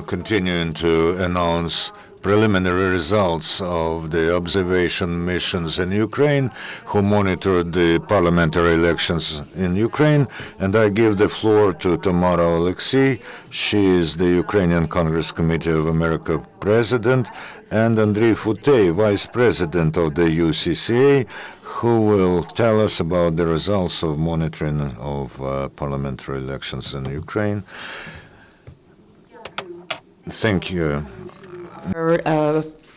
Continuing to announce preliminary results of the observation missions in Ukraine who monitored the parliamentary elections in Ukraine. And I give the floor to Tamara Olexiy. She is the Ukrainian Congress Committee of America president, and Andriy Futey, vice president of the UCCA, who will tell us about the results of monitoring of parliamentary elections in Ukraine. Thank you.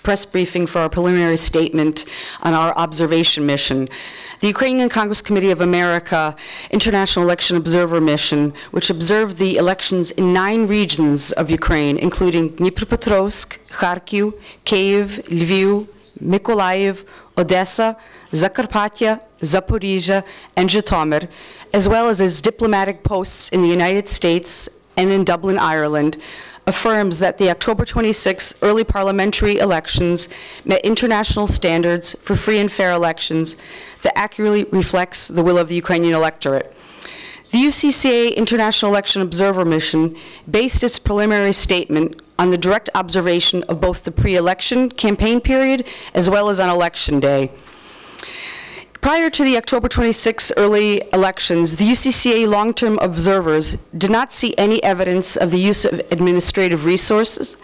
Press briefing for our preliminary statement on our observation mission. The Ukrainian Congress Committee of America International Election Observer Mission, which observed the elections in 9 regions of Ukraine, including Dnipropetrovsk, Kharkiv, Kyiv, Lviv, Mykolaiv, Odessa, Zakarpattia, Zaporizhia, and Zhytomyr, as well as its diplomatic posts in the United States and in Dublin, Ireland, affirms that the October 26 early parliamentary elections met international standards for free and fair elections that accurately reflects the will of the Ukrainian electorate. The UCCA International Election Observer Mission based its preliminary statement on the direct observation of both the pre-election campaign period as well as on election day. Prior to the October 26 early elections, the UCCA long-term observers did not see any evidence of the use of administrative resources.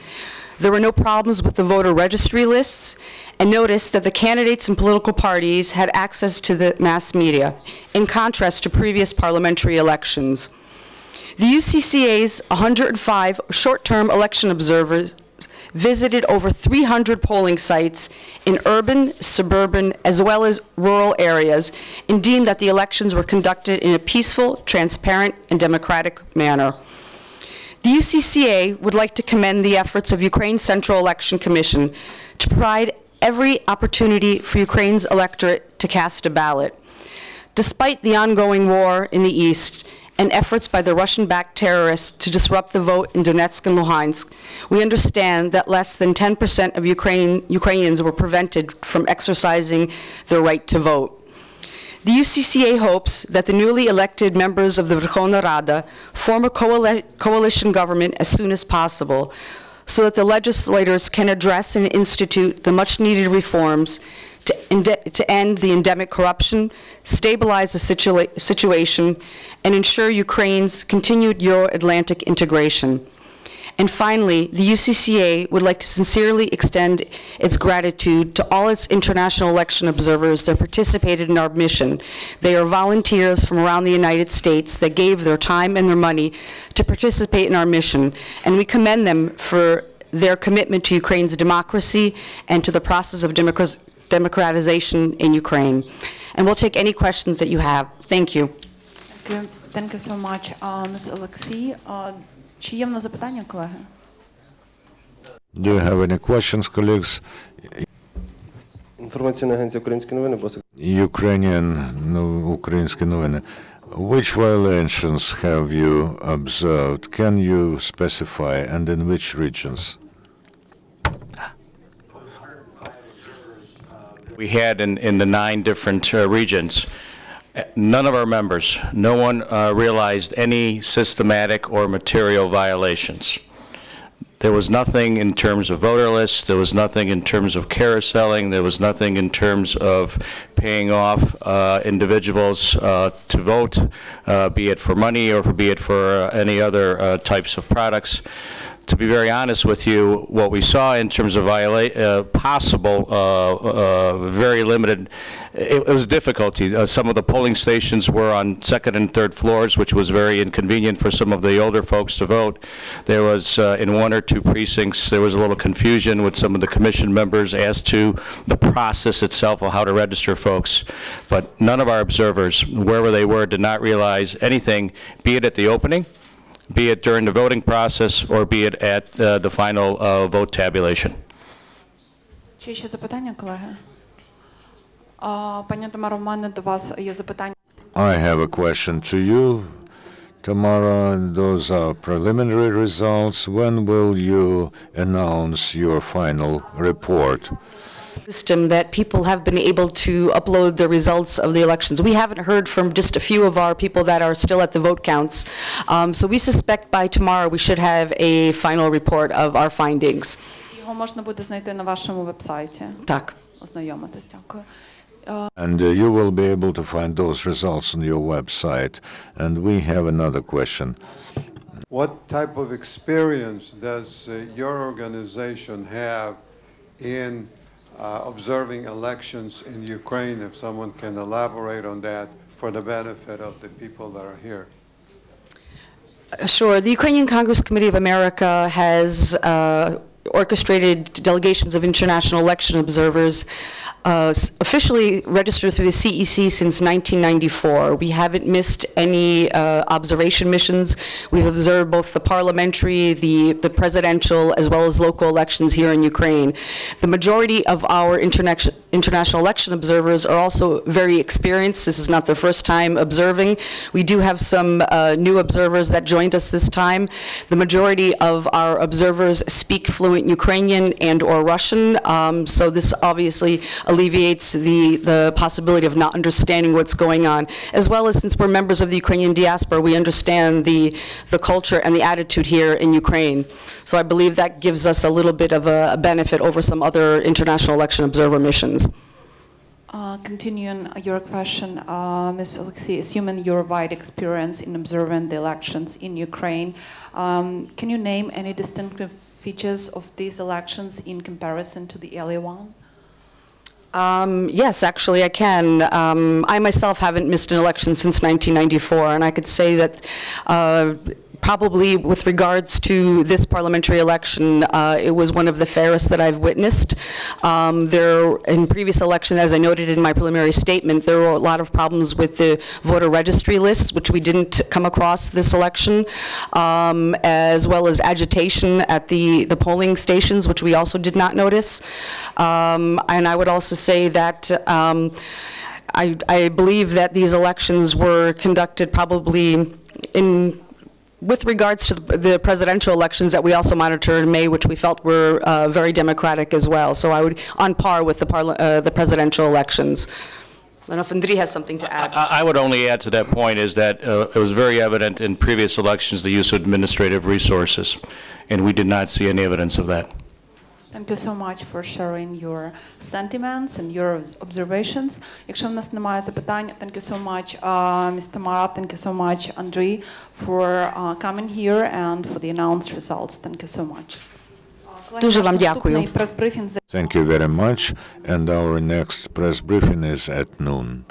There were no problems with the voter registry lists, and noticed that the candidates and political parties had access to the mass media, in contrast to previous parliamentary elections. The UCCA's 105 short-term election observers visited over 300 polling sites in urban, suburban, as well as rural areas, and deemed that the elections were conducted in a peaceful, transparent, and democratic manner. The UCCA would like to commend the efforts of Ukraine's Central Election Commission to provide every opportunity for Ukraine's electorate to cast a ballot. Despite the ongoing war in the East, and efforts by the Russian-backed terrorists to disrupt the vote in Donetsk and Luhansk, we understand that less than 10% of Ukrainians were prevented from exercising their right to vote. The UCCA hopes that the newly elected members of the Verkhovna Rada form a coalition government as soon as possible, so that the legislators can address and institute the much-needed reforms to end the endemic corruption, stabilize the situation, and ensure Ukraine's continued Euro-Atlantic integration. And finally, the UCCA would like to sincerely extend its gratitude to all its international election observers that participated in our mission. They are volunteers from around the United States that gave their time and their money to participate in our mission, and we commend them for their commitment to Ukraine's democracy and to the process of democratization in Ukraine. And we'll take any questions that you have. Thank you. Thank you so much, Ms. Olexiy. Чи є в нас запитання, колеги? Do you have any questions, colleagues? Інформаційна агенція «Українські новини», Українські новини. Which violations have you observed? Can you specify, and in which regions? We had in the 9 different regions. None of our members, no one realized any systematic or material violations. There was nothing in terms of voter lists, there was nothing in terms of carouseling, there was nothing in terms of paying off individuals to vote, be it for money or be it for any other types of products. To be very honest with you, what we saw in terms of possible, very limited, it was difficulty. Some of the polling stations were on 2nd and 3rd floors, which was very inconvenient for some of the older folks to vote. There was, in 1 or 2 precincts, there was a little confusion with some of the commission members as to the process itself of how to register folks. But none of our observers, wherever they were, did not realize anything, be it at the opening, be it during the voting process, or be it at the final vote tabulation. Чи ще запитання, колеги? Пані Тамаро, в мене до вас є запитання. I have a question to you, Tamara. Those are preliminary results. When will you announce your final report? System that people have been able to upload the results of the elections. We haven't heard from just a few of our people that are still at the vote counts. So we suspect by tomorrow we should have a final report of our findings. Його можна буде знайти на вашому вебсайті. Так. Ознайомитись, дякую. And you will be able to find those results on your website. And we have another question. What type of experience does your organization have in observing elections in Ukraine, if someone can elaborate on that for the benefit of the people that are here? Sure. The Ukrainian Congress Committee of America has orchestrated delegations of international election observers officially registered through the CEC since 1994. We haven't missed any observation missions. We've observed both the parliamentary, the presidential, as well as local elections here in Ukraine. The majority of our international election observers are also very experienced. This is not their first time observing. We do have some new observers that joined us this time. The majority of our observers speak fluent Ukrainian and or Russian, so this obviously alleviates the possibility of not understanding what's going on, as well as since we're members of the Ukrainian diaspora, we understand the culture and the attitude here in Ukraine. So I believe that gives us a little bit of a benefit over some other international election observer missions. Continuing your question, Ms. Olexiy, assuming your wide experience in observing the elections in Ukraine, can you name any distinctive features of these elections in comparison to the earlier one? Yes, actually I can. I myself haven't missed an election since 1994, and I could say that probably with regards to this parliamentary election, it was one of the fairest that I've witnessed. In previous elections, as I noted in my preliminary statement, there were a lot of problems with the voter registry lists, which we didn't come across this election, as well as agitation at the polling stations, which we also did not notice. And I would also say that I believe that these elections were conducted probably with regards to the presidential elections that we also monitored in May, which we felt were very democratic as well. So I would, on par with the presidential elections. I don't know if Andriy has something to add. I would only add to that point is that it was very evident in previous elections the use of administrative resources, and we did not see any evidence of that. Thank you so much for sharing your sentiments and your observations. Якщо в нас немає запитань, thank you so much, Ms. Tamara, thank you so much, Andriy, for coming here and for the announced results. Thank you so much. Дуже вам дякую. Thank you very much. And our next press briefing is at noon.